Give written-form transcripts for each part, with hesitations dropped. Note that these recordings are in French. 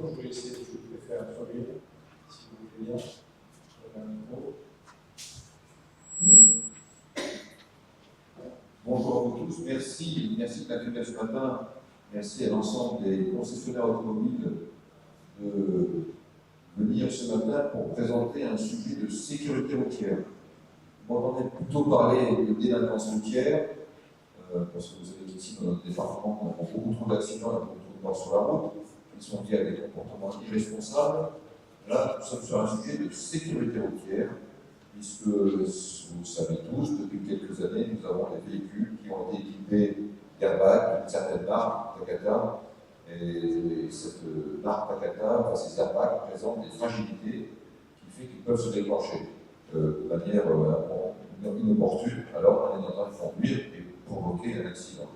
présentation. Je vais laisser, je vais faire introduire, si vous voulez bien. Bonjour à vous tous, merci de l'accueil ce matin, merci à l'ensemble des concessionnaires automobiles de venir ce matin pour présenter un sujet de sécurité routière. Vous m'entendez plutôt parler de délinquance routière, parce que vous savez qu'ici dans notre département, on a beaucoup trop d'accidents et beaucoup trop de morts sur la route, qui sont liés à des comportements irresponsables. Là, nous sommes sur un sujet de sécurité routière, puisque vous savez tous, depuis quelques années, nous avons des véhicules qui ont été équipés d'airbags d'une certaine marque, Takata, et cette marque Takata, ces airbags présentent des fragilités qui fait qu'ils peuvent se déclencher de manière inopportune, alors on est en train de conduire et provoquer un accident.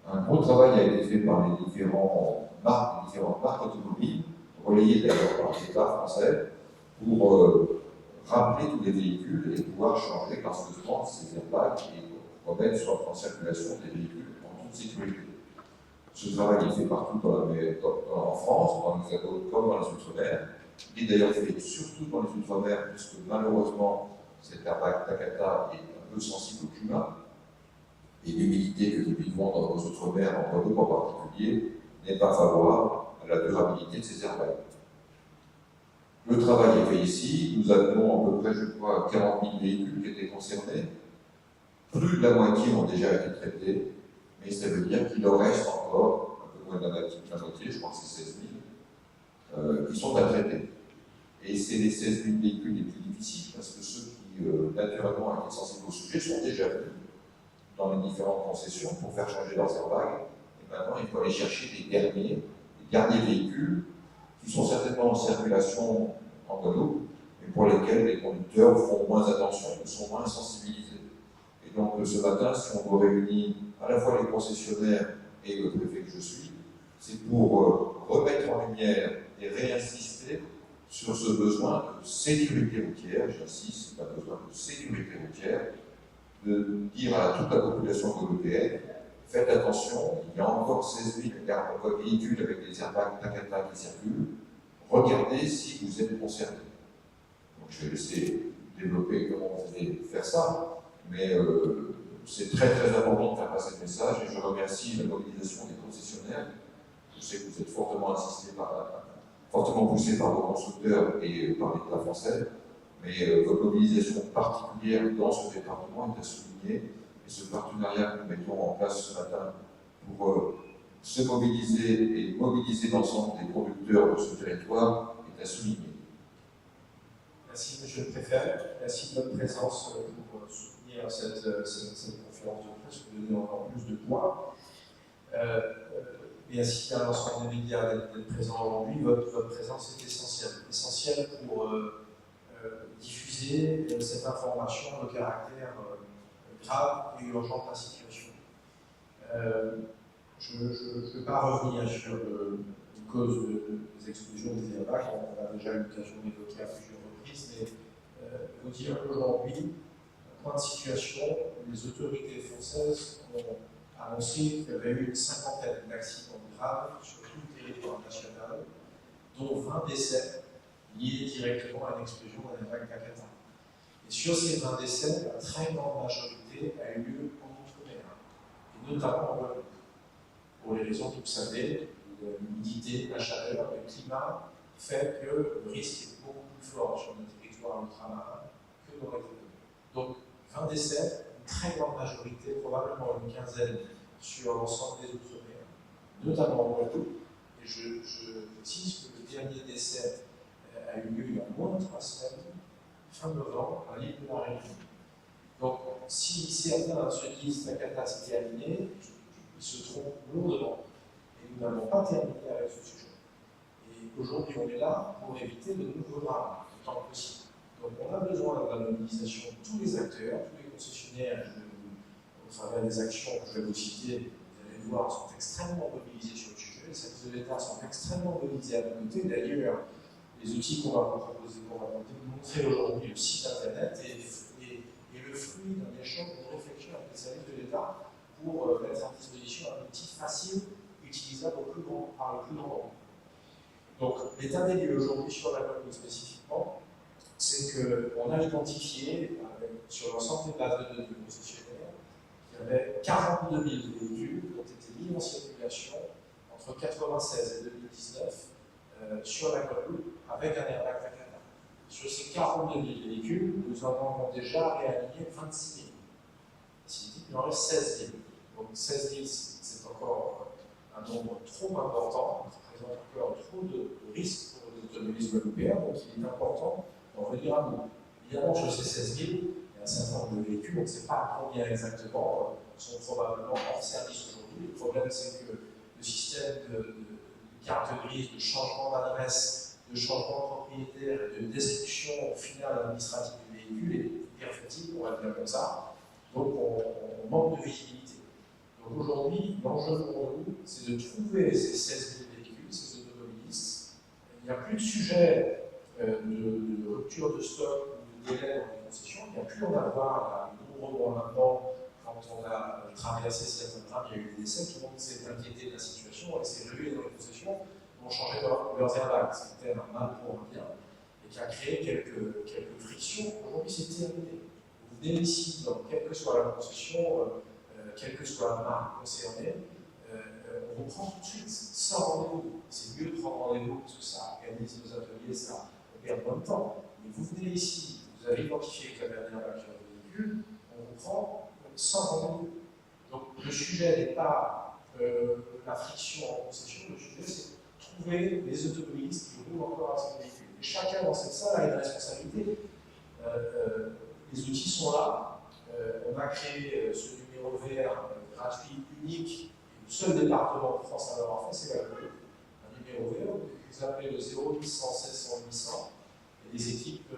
Un gros travail a été fait par les différentes marques automobiles, relayées d'ailleurs par l'État français, pour rappeler tous les véhicules et pouvoir changer lorsque ces airbags et remettre en circulation des véhicules en toute sécurité. Ce travail est fait partout en France, dans l'Hexagone comme dans les Outre-mer. Il est d'ailleurs fait surtout dans les Outre-mer, puisque malheureusement, cet airbag Takata est un peu sensible au climat. Et l'humidité que nous vivons dans nos Outre-mer, en Guadeloupe en particulier, n'est pas favorable à la durabilité de ces airbags. Le travail est fait ici, nous avons à peu près, je crois, 40 000 véhicules qui étaient concernés. Plus de la moitié ont déjà été traités, mais ça veut dire qu'il en reste encore, un peu moins de la moitié, je crois que c'est 16 000, qui sont à traiter. Et c'est les 16 000 véhicules les plus difficiles, parce que ceux qui, naturellement, étaient sensibles au sujet, sont déjà venus dans les différentes concessions pour faire changer leurs airbags. Et maintenant, il faut aller chercher les derniers véhicules qui sont certainement en circulation en Guadeloupe, mais pour lesquels les conducteurs font moins attention, ils sont moins sensibilisés. Et donc ce matin, si on vous réunit à la fois les concessionnaires et le préfet que je suis, c'est pour remettre en lumière et réinsister sur ce besoin de sécurité routière, j'insiste, c'est un besoin de sécurité routière, de dire à toute la population guadeloupéenne, faites attention, il y a encore 16 000 véhicules avec des airbags Takata qui circulent. Regardez si vous êtes concerné. Donc je vais laisser développer comment vous allez faire ça, mais c'est très important de faire passer ce message et je remercie la mobilisation des concessionnaires. Je sais que vous êtes fortement poussés par vos constructeurs et par l'État français, mais votre mobilisation particulière dans ce département est à souligner. Et ce partenariat que nous mettons en place ce matin pour se mobiliser et mobiliser l'ensemble des conducteurs de ce territoire est à souligner. Merci, Monsieur le Préfet. Merci de votre présence pour soutenir cette conférence de presse, pour donner encore plus de poids. Merci à l'ensemble des médias d'être présents aujourd'hui. Votre présence est essentielle pour diffuser cette information de caractère grave et urgent de la situation. Je ne vais pas revenir sur les causes des explosions des airbags, on a déjà eu l'occasion d'évoquer à plusieurs reprises, mais vous dire qu'aujourd'hui, point de situation, les autorités françaises ont annoncé qu'il y avait eu une cinquantaine d'accidents graves sur tout le territoire national, dont 20 décès liés directement à une explosion d'un airbag Takata. Et sur ces 20 décès, la très grande majorité a eu lieu en Outre-mer, et notamment en Guadeloupe. Pour les raisons que vous savez, l'humidité, la chaleur, le climat fait que le risque est beaucoup plus fort sur le territoire ultramarin que dans les Guadeloupe. Donc 20 décès, une très grande majorité, probablement une quinzaine sur l'ensemble des Outre-mer, notamment en Guadeloupe. Et je précise que le dernier décès a eu lieu il y a moins de 3 semaines, fin novembre, à l'île de la Réunion. Donc, si certains se disent Takata c'est terminé, ils se trompent lourdement. Et nous n'avons pas terminé avec ce sujet. Et aujourd'hui, on est là pour éviter de nouveaux drames, autant que possible. Donc, on a besoin de la mobilisation de tous les acteurs, tous les concessionnaires, au travers des actions que je vais vous citer, vous allez voir, sont extrêmement mobilisés sur le sujet. Les services de l'État sont extrêmement mobilisés à nos côtés. D'ailleurs, les outils qu'on va vous proposer, qu'on va vous montrer aujourd'hui, le site internet, est le fruit d'un échange, d'une réflexion avec les services de l'État pour mettre à disposition un outil facile, utilisable par le plus grand nombre. Donc, l'état des lieux aujourd'hui sur la Guadeloupe spécifiquement, c'est qu'on a identifié, sur l'ensemble des bases de données concessionnaires, qu'il y avait 42 000 véhicules qui ont été mis en circulation entre 1996 et 2019 sur la Guadeloupe avec un airbag Takata. Sur ces 42 000 véhicules, nous en avons déjà réaligné 26 000. Il en reste 16 000. Donc 16 000, c'est encore un nombre trop important, ça représente encore trop de risques pour les automobilistes guadeloupéens, donc il est important d'en venir à nous. Évidemment, sur ces 16 000, il y a un certain nombre de véhicules, on ne sait pas combien exactement, sont probablement hors service aujourd'hui. Le problème, c'est que le système de carte grise, de changement d'adresse, de changement de propriétaire et de destruction finale administrative du véhicule est perfectible, on va le dire comme ça. Donc on manque de visibilité. Donc aujourd'hui, l'enjeu pour nous, c'est de trouver ces 16 000 véhicules, ces automobilistes. Il n'y a plus de sujet de rupture de stock ou de délai dans les concessions. Il n'y a plus en avoir de nombreux mois maintenant. Quand on a traversé certains drames, il y a eu des décès, tout le monde s'est inquiété de la situation et s'est rué dans les concessions pour changer leurs airbags. C'était un mal pour un bien et qui a créé quelques frictions. Aujourd'hui, c'est terminé. Vous venez ici, donc, quelle que soit la concession, quelle que soit la marque concernée, on vous prend tout de suite sans rendez-vous. C'est mieux de prendre rendez-vous parce que ça organise nos ateliers, ça perd moins de temps. Mais vous venez ici, vous avez identifié que vous avez un airbag sur votre véhicule, on vous prend sans rendez-vous. Donc le sujet n'est pas la friction en concession, le sujet c'est trouver les automobilistes qui roulent encore à son véhicule. Et chacun dans cette salle a une responsabilité. Les outils sont là. On a créé ce numéro vert gratuit, unique. Le seul département de France à l'avoir fait, c'est la Guadeloupe. Un numéro vert, vous appelez le 0800 700 800. Et les équipes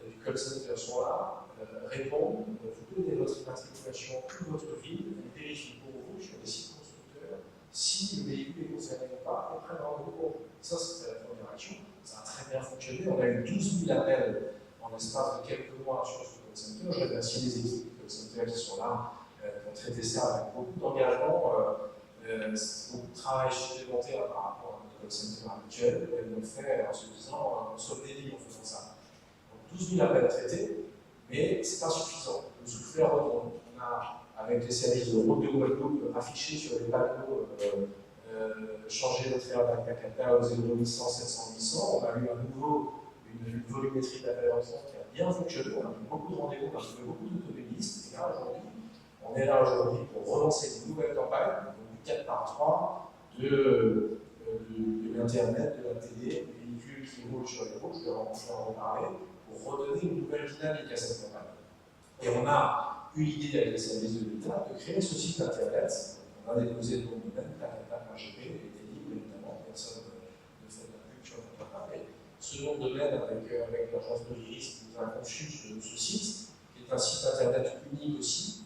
du call center sont là, répondent. Vous donnez votre immatriculation, toute votre ville, elles vérifient pour vous sur les sites constructeurs si le véhicule est concerné ou pas, et prennent rendez-vous pour vous. Ça, c'était la première action. Ça a très bien fonctionné. On a eu 12 000 appels en l'espace de quelques mois sur ce call center. Je remercie les équipes du call center qui sont là, qui ont traité ça avec beaucoup d'engagement, beaucoup de travail supplémentaire par rapport à notre call center habituel. Elles l'ont fait en se disant on sauve des vies en faisant ça. Donc 12 000 appels traités, mais ce n'est pas suffisant. Le soufflet redonde. On a, avec les services de route de Guadeloupe, affiché sur les panneaux changer notre airbag Takata au 0800 700 800. On a eu à nouveau une volumétrie d'appels entrants qui a bien fonctionné. On a eu beaucoup de rendez-vous, on a trouvé beaucoup d'automobilistes. Et là, aujourd'hui, on est là aujourd'hui pour relancer une nouvelle campagne, donc du 4x3, de l'Internet, de la télé, des véhicules qui roulent sur les routes, je vais en reparler, pour redonner une nouvelle dynamique à cette campagne. Et on a eu l'idée avec les services de l'État de créer ce site Internet. On a déposé le nom de domaine, Takata.gp, il était libre évidemment, personne ne fait de la pub sur notre part. Et ce nom de domaine, avec l'agence de risque, nous a conçu ce site, qui est un site Internet unique aussi,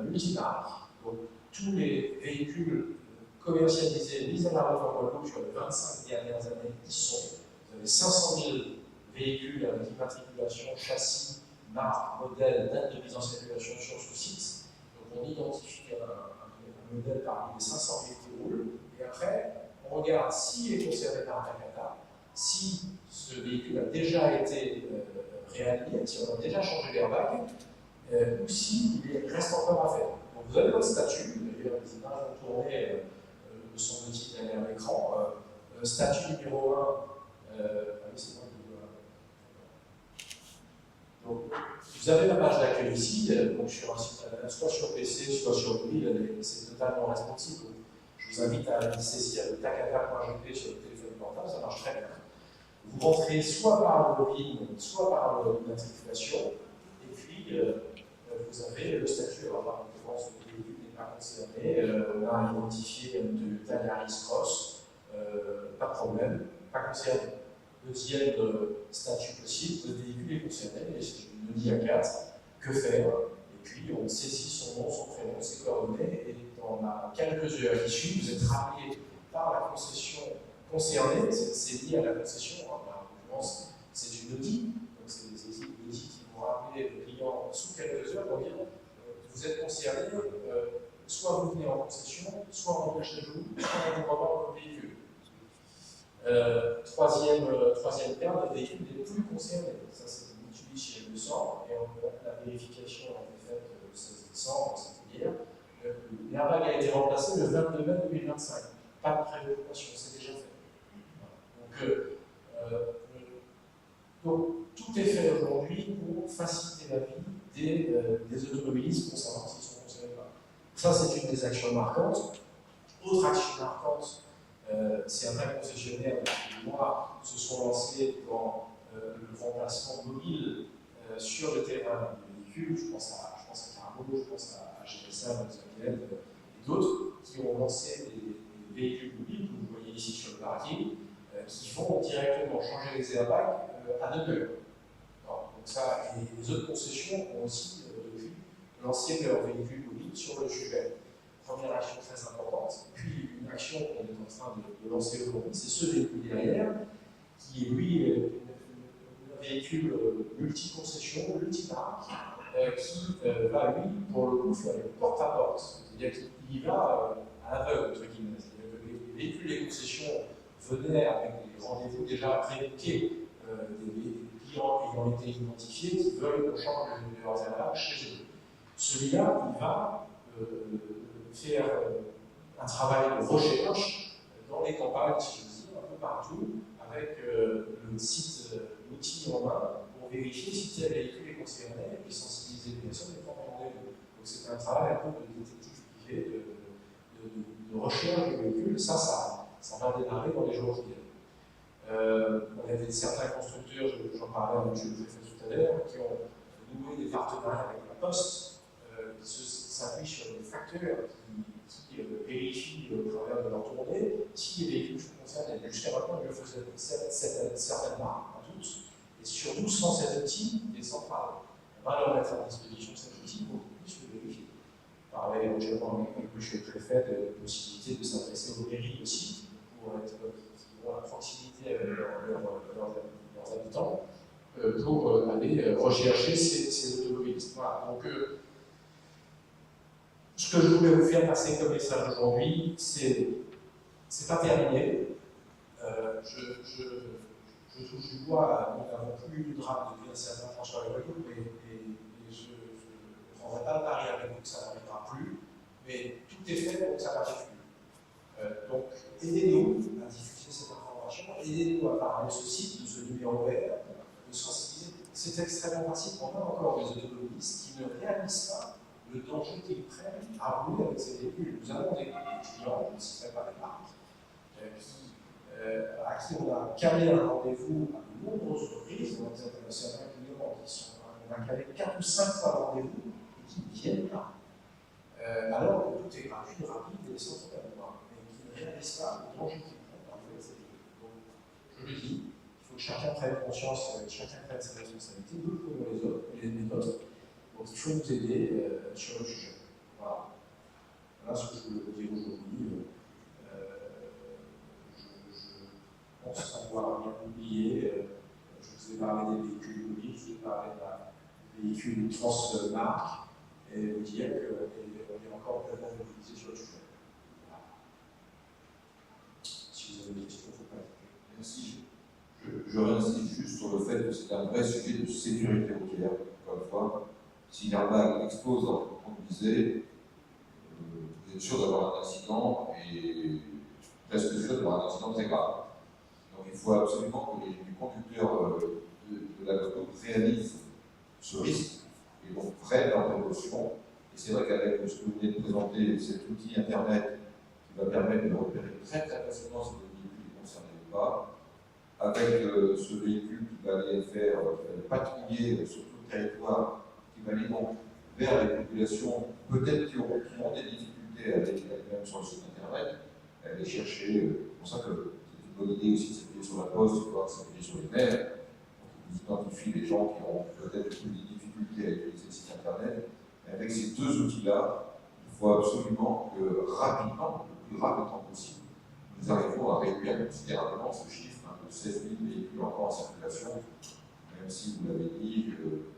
multimarque. Donc tous les véhicules commercialisés, mis à la vente en Guadeloupe sur les 25 dernières années, y sont. Vous avez 500 000 véhicules avec immatriculation, châssis, marque, modèle, date de mise en circulation sur ce site. Donc on identifie un modèle parmi les 500 000 qui roulent, et après on regarde s'il est concerné par un Takata, si ce véhicule a déjà été réaligné, si on a déjà changé l'airbag, ou s'il reste encore à faire. Donc vous avez votre statut, d'ailleurs les images vont tourner, me semble-t-il, derrière l'écran. Statut numéro 1, c'est moi qui donc, vous avez la page d'accueil ici, donc sur un site internet, soit sur PC, soit sur mobile, c'est totalement responsive. Je vous invite à aller saisir le takata.gp sur le téléphone portable, ça marche très bien. Vous rentrez soit par le login, soit par l'immatriculation, et puis vous avez le statut. Alors, par l'occurrence, le véhicule n'est pas concerné. On a identifié de Talaris Cross, pas de problème, pas concerné. Deuxième statut possible, le véhicule est concerné, et je le dis à 4, que faire? Et puis on saisit son nom, son prénom, ses coordonnées, et dans quelques heures qui suivent, vous êtes rappelé par la concession concernée, c'est lié à la concession, en l'occurrence c'est une audit, donc c'est des équipes d'audit qui vont rappeler le client sous quelques heures pour dire vous êtes concerné, soit vous venez en concession, soit on empêche de vous, soit on vous revend votre véhicule. Troisième cas, les véhicules les plus concernés. Ça, c'est Mitsubishi L200, et la vérification a été faite le 16 décembre, c'était hier. L'airbag a été remplacé le 22 mai 2025. Pas de préoccupation, c'est déjà fait. Donc, tout est fait aujourd'hui pour faciliter la vie des automobilistes concernant s'ils sont concernés ou pas. Ça, c'est une des actions marquantes. Autre action marquante, certains concessionnaires depuis des mois se sont lancés dans le remplacement mobile sur le terrain des véhicules. Je pense à Cargo, je pense à GSA, et d'autres qui ont lancé des véhicules mobiles que vous voyez ici sur le parking, qui vont directement changer les airbags à 2 heures. Donc ça, les autres concessions ont aussi depuis lancé leurs véhicules mobiles sur le sujet. Première action très importante. Puis une action qu'on est en train de lancer aujourd'hui, c'est ce véhicule derrière, qui est lui un véhicule multi-concession, multi-marque, qui va lui, pour le coup, faire le porte-à-porte. C'est-à-dire qu'il y va à l'aveugle, entre guillemets. C'est-à-dire que les véhicules des concessions venaient avec des rendez-vous déjà pré-bookés, des clients ayant été identifiés qui veulent qu'on change leurs airbags chez eux. Celui-là, il va faire un travail de recherche dans les campagnes, si je dis, un peu partout, avec le site, l'outil en main, pour vérifier si tel véhicule est concerné et puis sensibiliser les personnes et prendre rendez-vous. Donc c'est un travail un peu de détective privé, de recherche de véhicules. Ça va démarrer dans les jours qui viennent. On avait certains constructeurs, j'en parlais à M. le préfet tout à l'heure, qui ont noué des partenariats avec la Poste, qui s'appuient sur des facteurs qui vérifient au travers de leur tournée si les véhicules sont concernés. Jusqu'à maintenant, ils le faisaient certaines marques, pas toutes, et surtout sans cet outil des centrales. On va leur mettre à disposition cet outil pour qu'ils puissent le vérifier. Parler éventuellement avec M. le préfet de la possibilité de s'adresser aux mairies aussi, pour être à proximité avec leurs habitants, pour aller rechercher ces automobilistes. Voilà. Donc, ce que je voulais vous faire passer comme message aujourd'hui, c'est pas terminé. Je touche du bois, nous n'avons plus eu de drame depuis un certain temps sur les Guadeloupe, et je ne prendrai pas le pari avec vous que ça n'arrivera plus, mais tout est fait pour que ça n'arrive plus. Donc, aidez-nous à diffuser cette information, aidez-nous à parler de ce site, de ce numéro vert, de sensibiliser. C'est extrêmement facile. On a encore des automobilistes qui ne réalisent pas le danger qu'ils prennent à rouler avec ces véhicules. Nous avons des clients, je ne citerai pas les marques, à qui on a calé un rendez-vous à de nombreuses reprises. On a certains clients on a calé 4 ou 5 fois le rendez-vous et qui ne viennent pas. Alors que tout est gratuit, rapide et sans problème. Mais qui ne réalisent pas le danger qu'ils prennent à rouler avec ces véhicules. Donc, je le dis, il faut que chacun prenne conscience, chacun prenne ses responsabilités, nous pour les autres, et les nôtres. Donc il faut nous aider sur le sujet. Voilà. Voilà ce que je voulais vous dire aujourd'hui. Je pense avoir bien oublié. Je vous ai parlé des véhicules mobiles, je vous ai parlé des véhicules transmarques, et vous dire qu'on est encore pleinement mobilisé sur le sujet. Voilà. Si vous avez des questions, il ne faut pas hésiter. Merci. Je réinsiste juste sur le fait que c'est un vrai sujet de sécurité routière, encore une fois. Si l'airbag explose dans le conduisez, vous êtes sûr d'avoir un accident et presque sûr d'avoir un accident très grave. Donc il faut absolument que les conducteurs de la Guadeloupe réalisent ce risque et donc prennent leurs précautions. Et c'est vrai qu'avec ce que vous venez de présenter, cet outil Internet qui va permettre de repérer très facilement si le véhicule est concerné ou pas, avec ce véhicule qui va aller faire patrouiller sur tout le territoire, qui va aller donc vers les populations peut-être qui ont des difficultés à aller même sur le site internet, à aller chercher. C'est pour ça que c'est une bonne idée aussi de s'appuyer sur la poste, de s'appuyer sur les maires, donc ils identifient les gens qui ont peut-être des difficultés à utiliser le site internet. Et avec ces deux outils-là, il faut absolument que rapidement, le plus rapidement possible, nous arrivons à réduire considérablement ce chiffre de 16 000 véhicules encore en circulation, même si vous l'avez dit,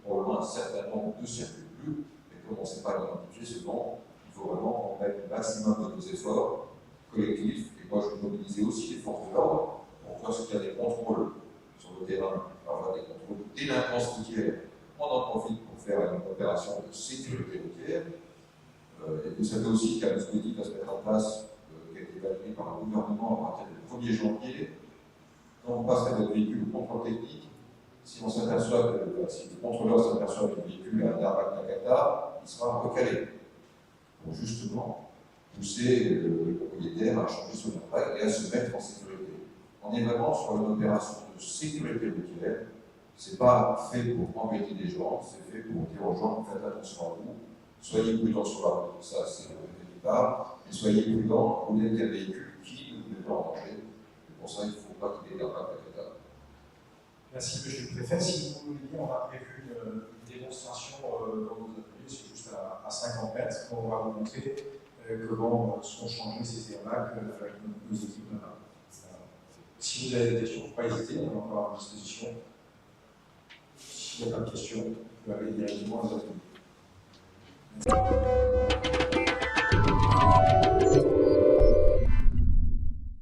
probablement un certain nombre ne circulent plus, mais comme on ne sait pas l'identifier souvent, il faut vraiment qu'on mette le maximum de nos efforts collectifs, et moi je veux mobiliser aussi les forces de l'ordre pour lorsqu'il y a des contrôles sur le terrain, avoir des contrôles de délinquance routière, on en profite pour faire une opération de sécurité routière. Et vous savez aussi qu'il y a un dispositif à se mettre en place qui a été validé par le gouvernement à partir du 1er janvier. Quand on passe à votre véhicule au contrôle technique, si on s'aperçoit que si le contrôleur s'aperçoit que le véhicule a un impact Takata, il sera recalé pour justement pousser le propriétaire à changer son impact et à se mettre en sécurité. On est vraiment sur une opération de sécurité routière. Ce n'est pas fait pour embêter les gens, c'est fait pour dire aux gens faites attention à vous, soyez prudents sur la route, ça c'est le départ, mais soyez prudents, vous êtes des véhicules qui ne vous mettent pas en danger. C'est pour ça qu'il ne faut pas qu'il y ait d'impact Takata. Merci, monsieur le préfet. Si vous voulez bien, on a prévu une démonstration dans nos ateliers, c'est juste à 50 mètres. On va vous montrer comment sont changés ces airbags avec nos équipes là-bas. Si vous avez des questions, il ne faut pas hésiter, on est encore à disposition. S'il n'y a pas de questions, vous pouvez aller directement aux ateliers.